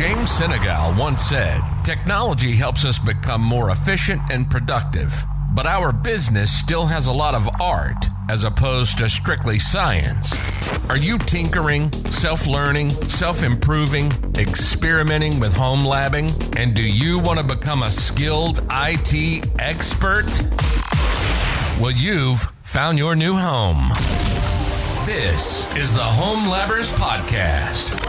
James Senegal once said, technology helps us become more efficient and productive, but our business still has a lot of art as opposed to strictly science. Are you tinkering, self-learning, self-improving, experimenting with home labbing? And do you want to become a skilled IT expert? Well, you've found your new home. This is the Home Labbers Podcast.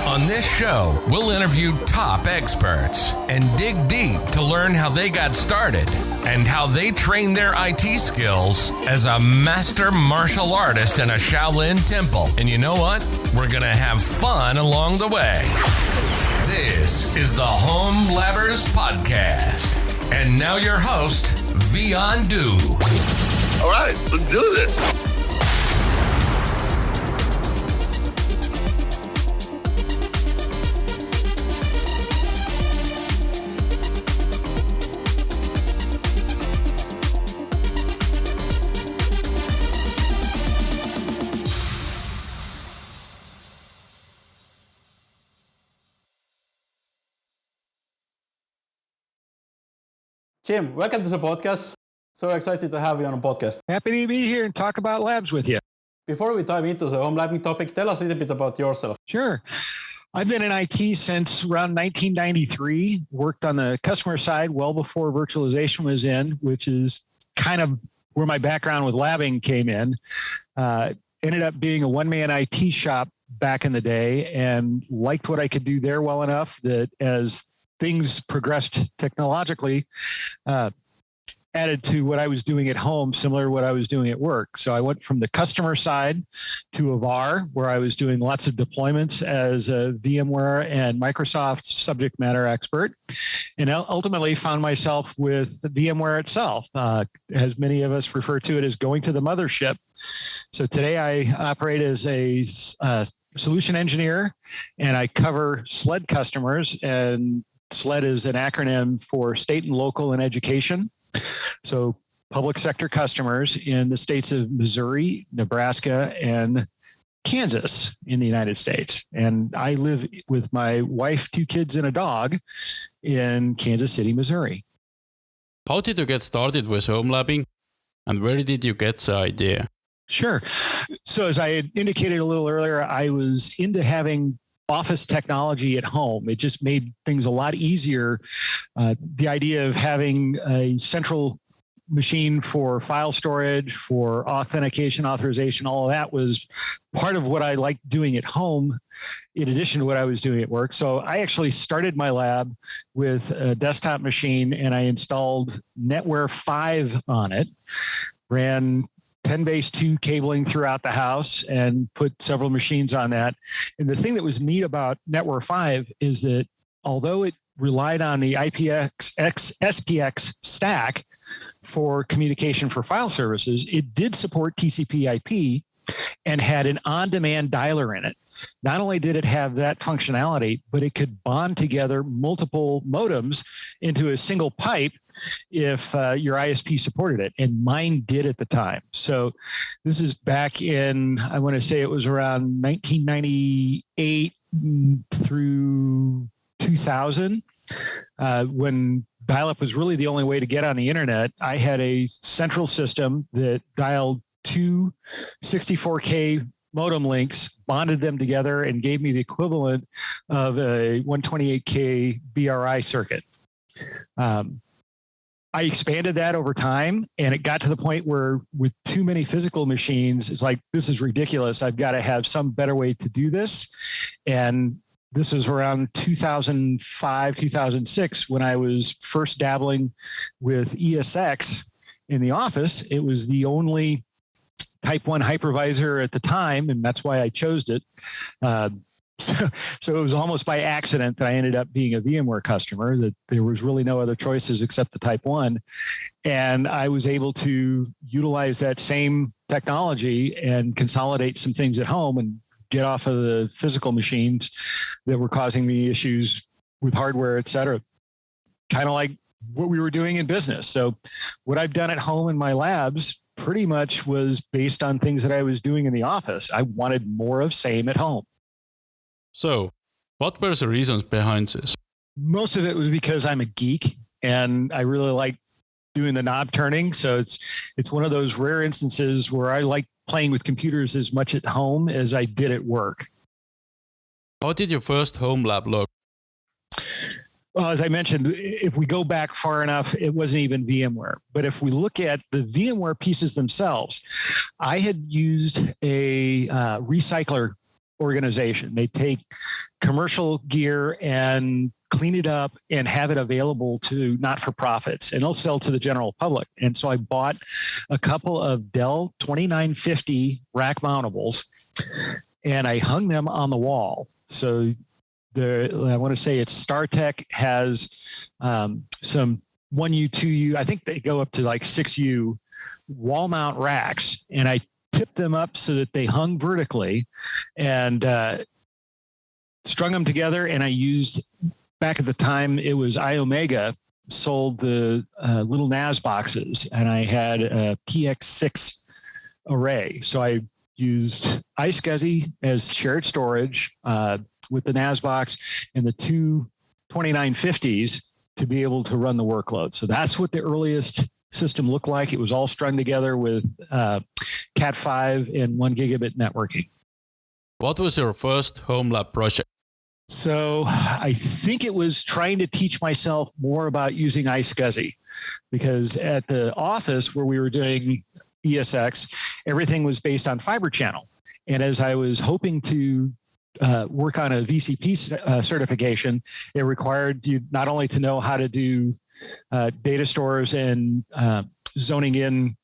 On this show, we'll interview top experts and dig deep to learn how they got started and how they trained their IT skills as a master martial artist in a Shaolin temple. And you know what? We're going to have fun along the way. This is the Home Labbers Podcast. And now your host, Vian Du. All right, let's do this. Jim, welcome to the podcast. So excited to have you on the podcast. Happy to be here and talk about labs with you. Before we dive into the home labbing topic, tell us a little bit about yourself. Sure. I've been in IT since around 1993, worked on the customer side well before virtualization was in, which is kind of where my background with labbing came in. Ended up being a one-man IT shop back in the day and liked what I could do there well enough that as things progressed technologically, added to what I was doing at home, similar to what I was doing at work. So I went from the customer side to a VAR, where I was doing lots of deployments as a VMware and Microsoft subject matter expert, and ultimately found myself with VMware itself, as many of us refer to it as going to the mothership. So today I operate as a solution engineer, and I cover SLED customers, and SLED is an acronym for state and local and education. So public sector customers in the states of Missouri, Nebraska, and Kansas in the United States. And I live with my wife, 2 kids, and a dog in Kansas City, Missouri. How did you get started with home labbing, and where did you get the idea? Sure. So as I had indicated a little earlier, I was into having office technology at home. It just made things a lot easier. The idea of having a central machine for file storage, for authentication, authorization, all of that was part of what I liked doing at home, in addition to what I was doing at work. So I actually started my lab with a desktop machine, and I installed NetWare 5 on it, ran 10 base 2 cabling throughout the house, and put several machines on that. And the thing that was neat about NetWare 5 is that although it relied on the SPX stack for communication for file services, it did support TCP/IP and had an on-demand dialer in it. Not only did it have that functionality, but it could bond together multiple modems into a single pipe if your ISP supported it, and mine did at the time. So this is back in, I want to say it was around 1998 through 2000, when dial-up was really the only way to get on the internet. I had a central system that dialed 2 64K modem links, bonded them together, and gave me the equivalent of a 128K BRI circuit. I expanded that over time, and it got to the point where with too many physical machines, it's like, this is ridiculous. I've got to have some better way to do this. And this is around 2005, 2006, when I was first dabbling with ESX in the office. It was the only Type 1 hypervisor at the time, and that's why I chose it. So it was almost by accident that I ended up being a VMware customer, that there was really no other choices except the Type 1. And I was able to utilize that same technology and consolidate some things at home and get off of the physical machines that were causing me issues with hardware, et cetera. Kind of like what we were doing in business. So what I've done at home in my labs pretty much was based on things that I was doing in the office. I wanted more of same at home. So, What were the reasons behind this? Most of it was because I'm a geek and I really like doing the knob turning. So it's one of those rare instances where I like playing with computers as much at home as I did at work. How did your first home lab look? Well, as I mentioned, if we go back far enough, it wasn't even VMware. But if we look at the VMware pieces themselves, I had used a recycler organization. They take commercial gear and clean it up and have it available to not-for-profits, and they'll sell to the general public. And so I bought a couple of Dell 2950 rack mountables, and I hung them on the wall. So I want to say it's StarTech has some 1U, 2U, I think they go up to like 6U wall mount racks, and I tipped them up so that they hung vertically and strung them together. And I used, back at the time, it was iOmega sold the little NAS boxes, and I had a PX6 array. So I used iSCSI as shared storage with the NAS box and the two 2950s to be able to run the workload. So that's what the earliest system looked like. It was all strung together with Cat5 and 1 gigabit networking. What was your first home lab project? So I think it was trying to teach myself more about using iSCSI, because at the office where we were doing ESX, everything was based on fiber channel. And as I was hoping to work on a VCP certification, it required you not only to know how to do data stores and zoning in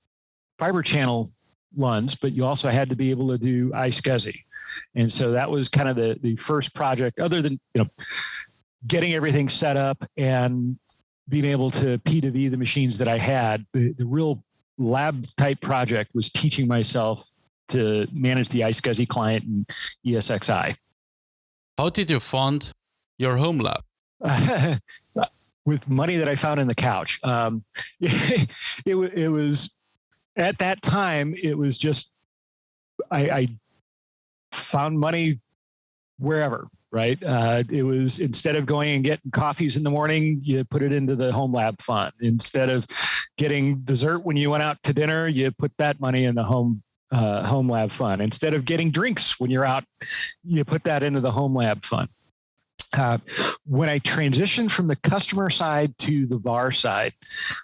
fiber channel ones, but you also had to be able to do iSCSI. And so that was kind of the first project, other than getting everything set up and being able to P2V the machines that I had. The real lab type project was teaching myself to manage the iSCSI client and ESXi. How did you fund your home lab? With money that I found in the couch. It was, at that time, it was just, I found money wherever, right? It was, instead of going and getting coffees in the morning, you put it into the home lab fund. Instead of getting dessert when you went out to dinner, you put that money in the home lab fund. Instead of getting drinks when you're out, you put that into the home lab fund. When I transitioned from the customer side to the VAR side,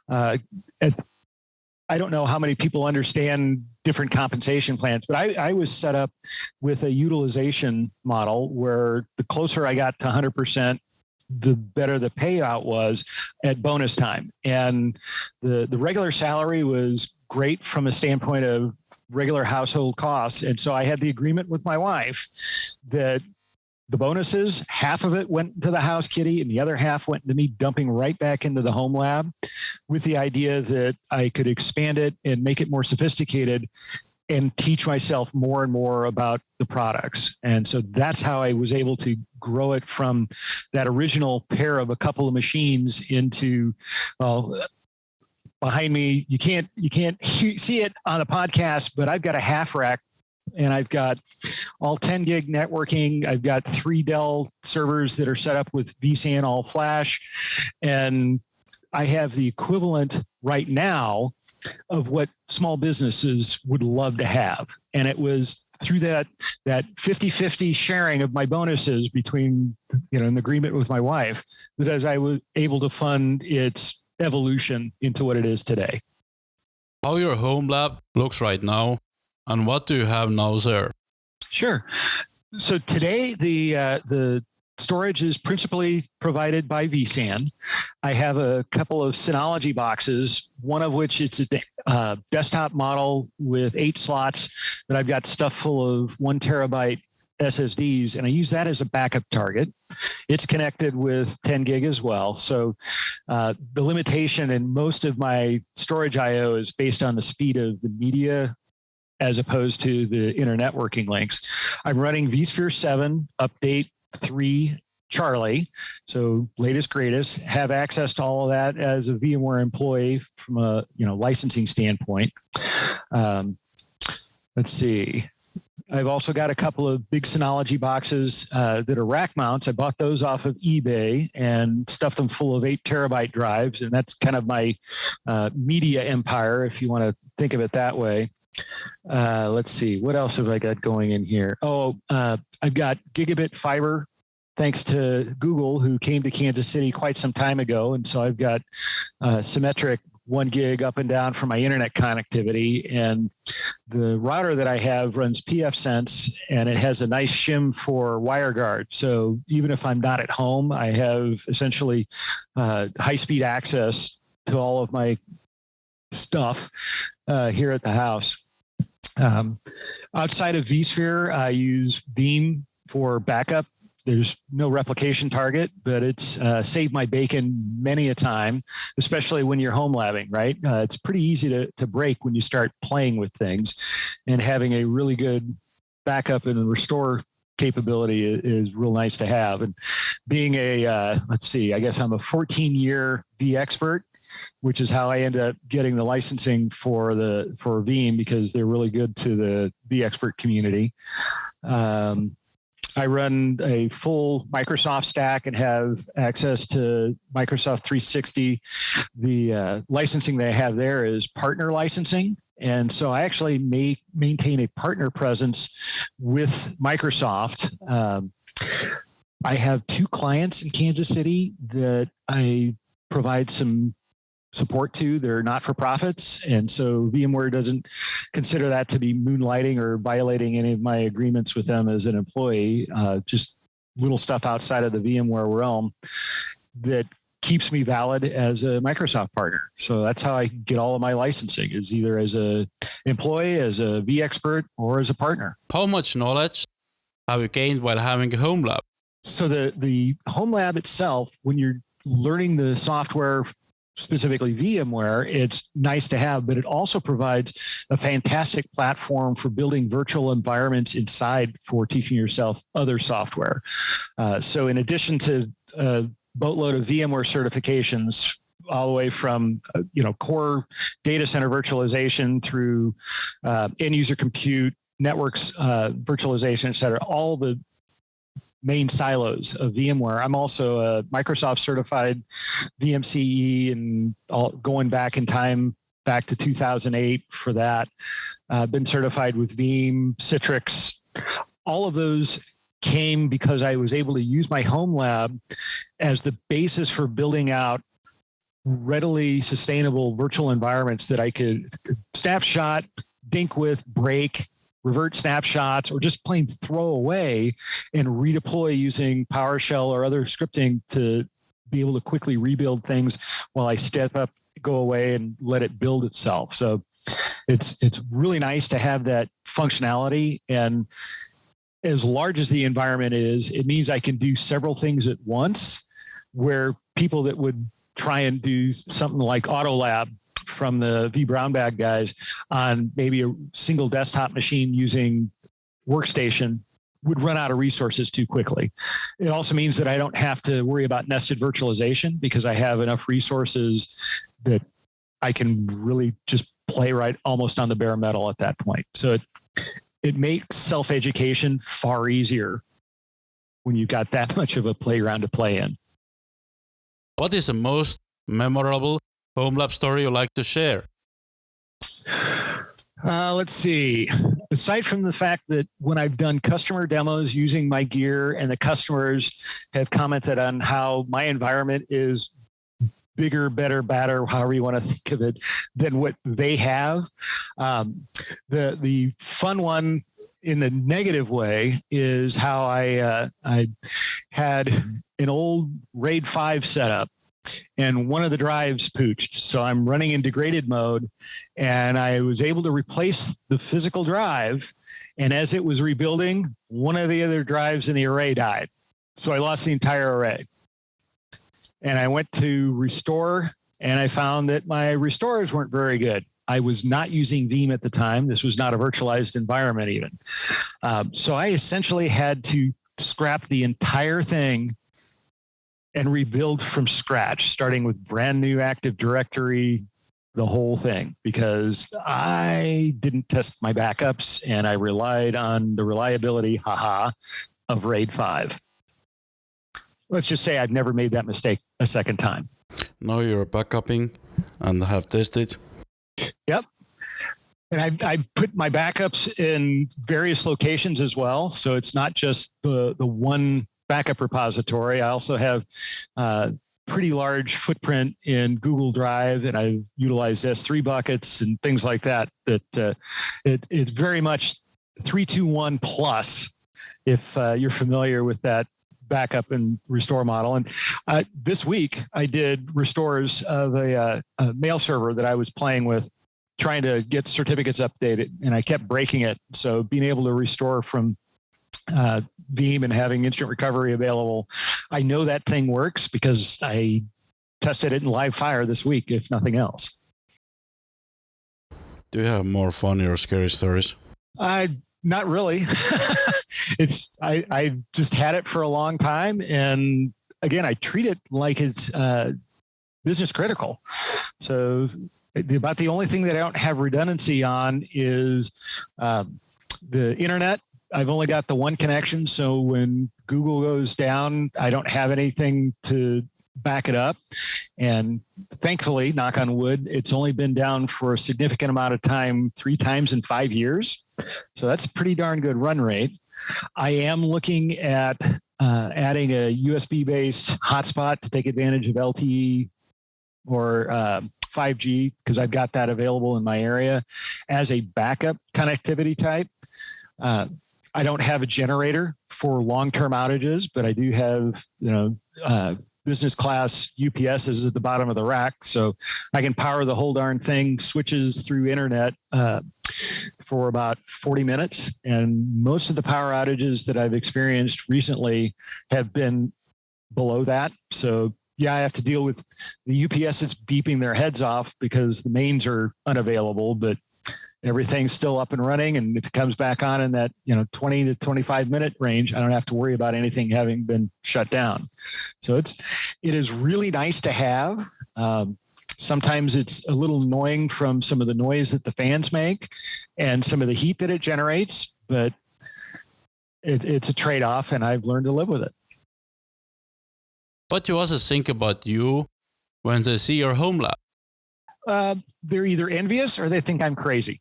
I don't know how many people understand different compensation plans, but I was set up with a utilization model where the closer I got to 100%, the better the payout was at bonus time. And the regular salary was great from a standpoint of regular household costs. And so I had the agreement with my wife that the bonuses, half of it went to the house kitty and the other half went to me dumping right back into the home lab, with the idea that I could expand it and make it more sophisticated and teach myself more and more about the products. And so that's how I was able to grow it from that original pair of a couple of machines into, well, behind me, you can't see it on a podcast, but I've got a half rack and I've got all 10 gig networking. I've got 3 Dell servers that are set up with vSAN all flash. And I have the equivalent right now of what small businesses would love to have. And it was through that 50-50 sharing of my bonuses between, an agreement with my wife, that as I was able to fund its evolution into what it is today. How your home lab looks right now, and what do you have now there? Sure. So today, the storage is principally provided by vSAN. I have a couple of Synology boxes, one of which it's a desktop model with 8 slots that I've got stuff full of 1 terabyte SSDs, and I use that as a backup target. It's connected with 10 gig as well. So the limitation in most of my storage I/O is based on the speed of the media as opposed to the inner networking links. I'm running vSphere 7 update 3 Charlie, so latest greatest. Have access to all of that as a VMware employee from a licensing standpoint. Let's see. I've also got a couple of big Synology boxes that are rack mounts. I bought those off of eBay and stuffed them full of 8 terabyte drives. And that's kind of my media empire, if you want to think of it that way. Let's see. What else have I got going in here? I've got gigabit fiber, thanks to Google, who came to Kansas City quite some time ago. And so I've got symmetric 1 gig up and down for my internet connectivity. And the router that I have runs pfSense, and it has a nice shim for WireGuard. So even if I'm not at home, I have essentially high-speed access to all of my stuff here at the house. Outside of vSphere, I use Veeam for backup. There's no replication target, but it's saved my bacon many a time, especially when you're home labbing, right? It's pretty easy to break when you start playing with things, and having a really good backup and restore capability is real nice to have. And being I guess I'm a 14-year vExpert, which is how I ended up getting the licensing for Veeam, because they're really good to the vExpert community. I run a full Microsoft stack and have access to Microsoft 360. The licensing they have there is partner licensing. And so I actually maintain a partner presence with Microsoft. I have 2 clients in Kansas City that I provide some support to. They're not-for-profits, and so VMware doesn't consider that to be moonlighting or violating any of my agreements with them as an employee. Just little stuff outside of the VMware realm that keeps me valid as a Microsoft partner. So that's how I get all of my licensing, is either as a employee, as a vExpert, or as a partner. How much knowledge have you gained while having a home lab? So the home lab itself, when you're learning the software, specifically VMware, it's nice to have, but it also provides a fantastic platform for building virtual environments inside for teaching yourself other software. So in addition to a boatload of VMware certifications, all the way from core data center virtualization through end user compute, networks virtualization, et cetera, all the main silos of VMware. I'm also a Microsoft certified VMCE, and going back in time, back to 2008 for that. Been certified with Veeam, Citrix. All of those came because I was able to use my home lab as the basis for building out readily sustainable virtual environments that I could snapshot, dink with, break, revert snapshots, or just plain throw away and redeploy using PowerShell or other scripting to be able to quickly rebuild things while I step up, go away, and let it build itself. So it's really nice to have that functionality. And as large as the environment is, it means I can do several things at once, where people that would try and do something like AutoLab from the V Brown Bag guys on maybe a single desktop machine using Workstation would run out of resources too quickly. It also means that I don't have to worry about nested virtualization, because I have enough resources that I can really just play right almost on the bare metal at that point. So it makes self-education far easier when you've got that much of a playground to play in. What is the most memorable home lab story you like to share? Let's see. Aside from the fact that when I've done customer demos using my gear and the customers have commented on how my environment is bigger, better, badder, however you want to think of it, than what they have, the fun one in the negative way is how I had an old RAID 5 setup, and one of the drives pooched. So I'm running in degraded mode, and I was able to replace the physical drive. And as it was rebuilding, one of the other drives in the array died. So I lost the entire array. And I went to restore, and I found that my restores weren't very good. I was not using Veeam at the time. This was not a virtualized environment even. So I essentially had to scrap the entire thing and rebuild from scratch, starting with brand new Active Directory, the whole thing because I didn't test my backups and I relied on the reliability, of RAID 5. Let's just say I've never made that mistake a second time. Now you're backupping and have tested. Yep. And I put my backups in various locations as well. So it's not just the one backup repository. I also have pretty large footprint in Google Drive, and I've utilized S3 buckets and things like that. It's very much 3-2-1 plus, if you're familiar with that backup and restore model. And this week I did restores of a mail server that I was playing with, trying to get certificates updated, and I kept breaking it. So being able to restore from Veeam and having instant recovery available, I know that thing works because I tested it in live fire this week, if nothing else. Do you have more funny or scary stories? Not really. I just had it for a long time, and again, I treat it like it's business critical. So about the only thing that I don't have redundancy on is the internet. I've only got the one connection, so when Google goes down, I don't have anything to back it up. And thankfully, knock on wood, it's only been down for a significant amount of time, 3 times in 5 years. So that's a pretty darn good run rate. I am looking at adding a USB-based hotspot to take advantage of LTE or 5G, because I've got that available in my area as a backup connectivity type. I don't have a generator for long-term outages, but I do have, business class UPSs at the bottom of the rack. So I can power the whole darn thing, switches through internet for about 40 minutes. And most of the power outages that I've experienced recently have been below that. So yeah, I have to deal with the UPSs beeping their heads off because the mains are unavailable, but everything's still up and running. And if it comes back on in that 20 to 25 minute range, I don't have to worry about anything having been shut down. So it is really nice to have. Sometimes it's a little annoying from some of the noise that the fans make and some of the heat that it generates, but it's a trade-off, and I've learned to live with it. What do you also think about you when they see your home lab? They're either envious or they think I'm crazy.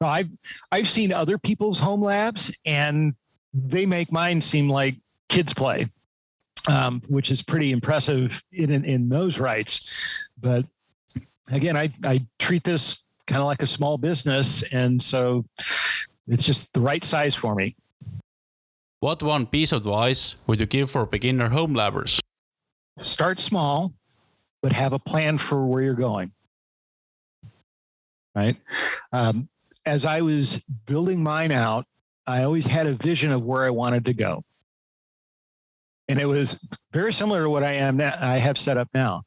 No, I've seen other people's home labs, and they make mine seem like kids play, which is pretty impressive in those rights. But again, I treat this kind of like a small business, and so it's just the right size for me. What one piece of advice would you give for beginner home labbers? Start small, but have a plan for where you're going, right? As I was building mine out, I always had a vision of where I wanted to go. And it was very similar to what I am now, I have set up now,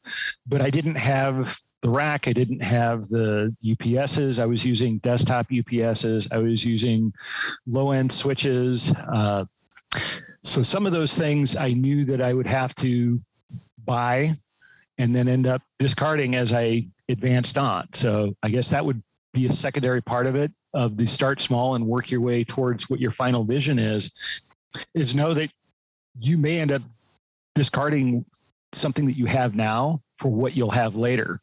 but I didn't have the rack. I didn't have the UPSs. I was using desktop UPSs. I was using low-end switches. So some of those things I knew that I would have to buy and then end up discarding as I advanced on. So I guess that would be a secondary part of it, of the start small and work your way towards what your final vision is know that you may end up discarding something that you have now for what you'll have later.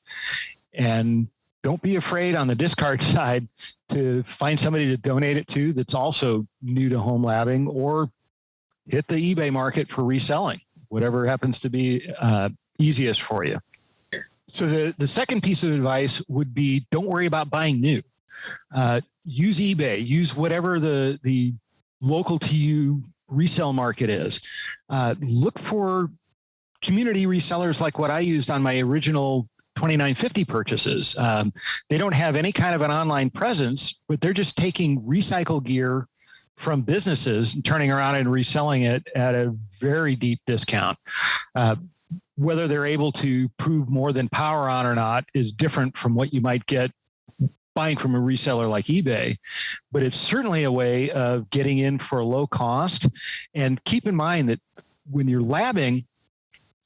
And don't be afraid on the discard side to find somebody to donate it to that's also new to home labbing, or hit the eBay market for reselling, whatever happens to be easiest for you. So the second piece of advice would be, don't worry about buying new. Use eBay, use whatever the local to you resale market is. Look for community resellers like what I used on my original 2950 purchases. They don't have any kind of an online presence, but they're just taking recycle gear from businesses and turning around and reselling it at a very deep discount. Whether they're able to prove more than power on or not is different from what you might get buying from a reseller like eBay, but it's certainly a way of getting in for a low cost. And keep in mind that when you're labbing,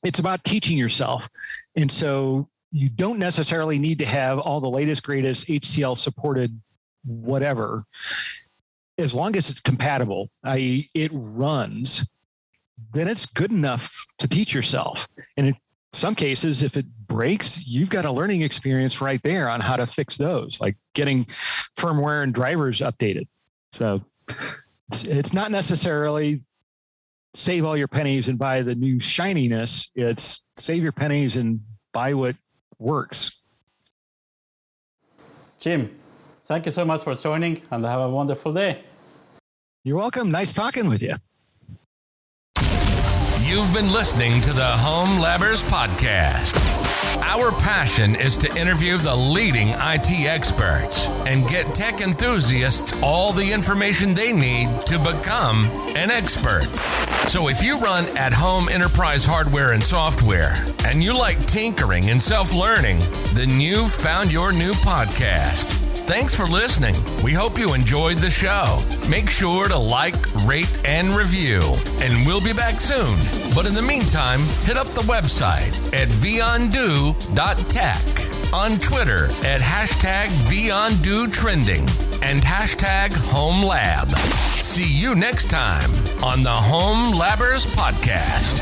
it's about teaching yourself. And so you don't necessarily need to have all the latest, greatest HCL supported whatever, as long as it's compatible, i.e. it runs, then it's good enough to teach yourself. And in some cases, if it breaks, you've got a learning experience right there on how to fix those, like getting firmware and drivers updated. So it's not necessarily save all your pennies and buy the new shininess. It's save your pennies and buy what works. Jim, thank you so much for joining, and have a wonderful day. You're welcome. Nice talking with you. You've been listening to the Home Labbers Podcast. Our passion is to interview the leading IT experts and get tech enthusiasts all the information they need to become an expert. So if you run at-home enterprise hardware and software and you like tinkering and self-learning, then you've found your new podcast. Thanks for listening. We hope you enjoyed the show. Make sure to like, rate, and review. And we'll be back soon. But in the meantime, hit up the website at vundo.tech, on Twitter at #VUndoTrending and #HomeLab. See you next time on the Home Labbers Podcast.